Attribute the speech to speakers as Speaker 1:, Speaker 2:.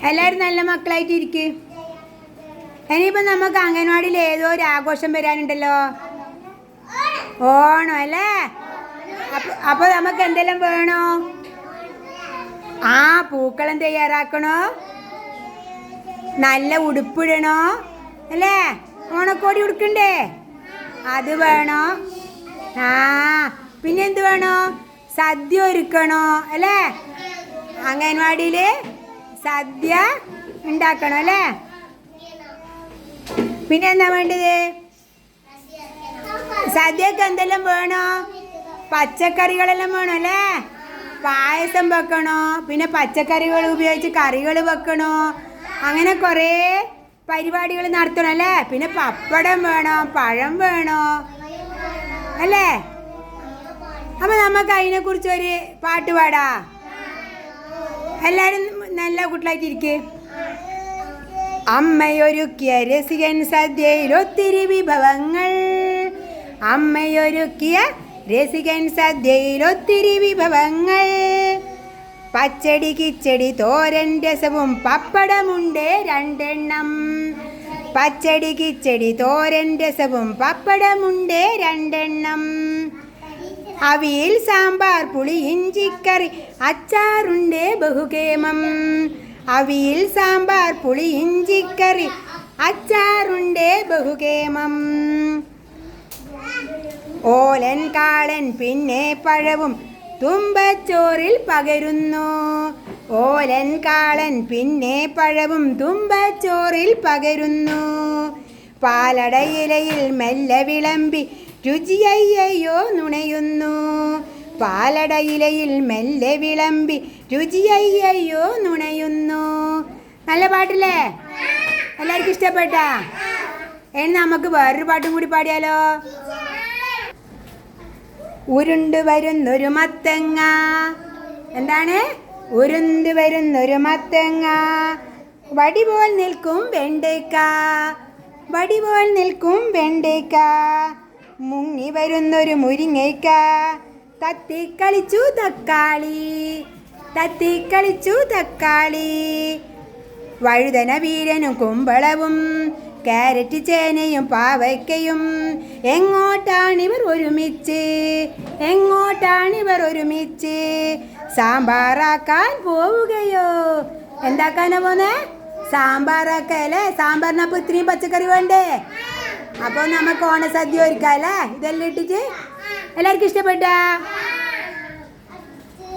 Speaker 1: എല്ലാവരും നല്ല മക്കളായിട്ട് ഇരിക്ക്. ഇനിയിപ്പോൾ നമുക്ക് അംഗൻവാടിയിൽ ഏതോ ഒരു ആഘോഷം വരാനുണ്ടല്ലോ, ഓണം അല്ലേ? അപ്പോൾ നമുക്ക് എന്തെല്ലാം വേണോ? ആ പൂക്കളം തയ്യാറാക്കണോ, നല്ല ഉടുപ്പിടണോ അല്ലേ? ഓണക്കോടി ഉടുക്കണ്ടേ? അത് വേണോ? ആ പിന്നെ എന്ത് വേണോ? സദ്യ ഒരുക്കണോ അല്ലേ? അംഗൻവാടിയിൽ സദ്യ ഉണ്ടാക്കണം അല്ലേ? പിന്നെ എന്താ വേണ്ടത്? സദ്യക്ക് എന്തെല്ലാം വേണോ? പച്ചക്കറികളെല്ലാം വേണം അല്ലേ? പായസം വെക്കണോ, പിന്നെ പച്ചക്കറികൾ ഉപയോഗിച്ച് കറികൾ വെക്കണോ, അങ്ങനെ കുറേ പരിപാടികൾ നടത്തണം അല്ലേ? പിന്നെ പപ്പടം വേണം, പഴം വേണോ അല്ലേ? അപ്പം നമുക്ക് അതിനെക്കുറിച്ചൊരു പാട്ട് പാടാ. എല്ലാവരും നല്ല കുട്ടികളായിട്ടിരിക്കുക. അമ്മയൊരുക്കിയ രസികൻ സദ്യയിൽ ഒത്തിരി വിഭവങ്ങൾ, അമ്മയൊരുക്കിയ രസികൻ സദ്യയിൽ ഒത്തിരി വിഭവങ്ങൾ. പച്ചടി കിച്ചടി തോരൻ രസവും പപ്പടമുണ്ട് രണ്ടെണ്ണം. പച്ചടി കിച്ചടി തോരൻ രസവും പപ്പടമുണ്ട് രണ്ടെണ്ണം. അവിയൽ സാമ്പാർ പുളി ഇഞ്ചിക്കറി അച്ചാറുണ്ട് ബഹുകേമം. അവിയൽ സാമ്പാർ പുളി ഇഞ്ചിക്കറി അച്ചാറുണ്ട് ബഹുകേമം. ഓലൻ കാളൻ പിന്നെ പഴവും തുമ്പച്ചോറിൽ പകരുന്നു. ഓലൻ കാളൻ പിന്നെ പഴവും തുമ്പച്ചോറിൽ പകരുന്നു. പാലടയിലയിൽ മെല്ലെ വിളമ്പി രുചിയയ്യോ നുണയുന്നു. പാലടയിലയിൽ മെല്ലെ വിളമ്പി രുചിയയ്യോ നുണയുന്നു. നല്ല പാട്ടില്ലേ? എല്ലാവർക്കും ഇഷ്ടപ്പെട്ടാ? ഇനി നമുക്ക് വേറൊരു പാട്ടും കൂടി പാടിയാലോ? ഉരുണ്ട് വരുന്നൊരു മത്തങ്ങ. എന്താണ്? ഉരുണ്ട് വരുന്നൊരു മത്തങ്ങ. വടി പോൽ നിൽക്കും വെണ്ടയ്ക്ക, വടി പോൽ നിൽക്കും വെണ്ടയ്ക്ക. മുങ്ങി വരുന്നൊരു മുരിങ്ങയ്ക്ക. തത്തിക്കളിച്ചു തക്കാളി, തത്തിക്കളിച്ചു തക്കാളി. വഴുതന വീരനും കുമ്പളവും കാരറ്റ് ചേനയും പാവയ്ക്കയും. എങ്ങോട്ടാണിവർ ഒരുമിച്ച്, എങ്ങോട്ടാണിവർ ഒരുമിച്ച്? സാമ്പാറാക്കാൻ പോവുകയോ? എന്താക്കാനാ പോന്നെ? സാമ്പാറാക്കല്ലേ? സാമ്പാറിനപ്പോൾ ഇത്രയും പച്ചക്കറി വേണ്ടേ? അപ്പോൾ നമുക്ക് ഓണസദ്യ ഒരുക്കാം അല്ലേ? ഇതെല്ലാം ഇട്ടിട്ട്. എല്ലാവർക്കും ഇഷ്ടപ്പെട്ടാ?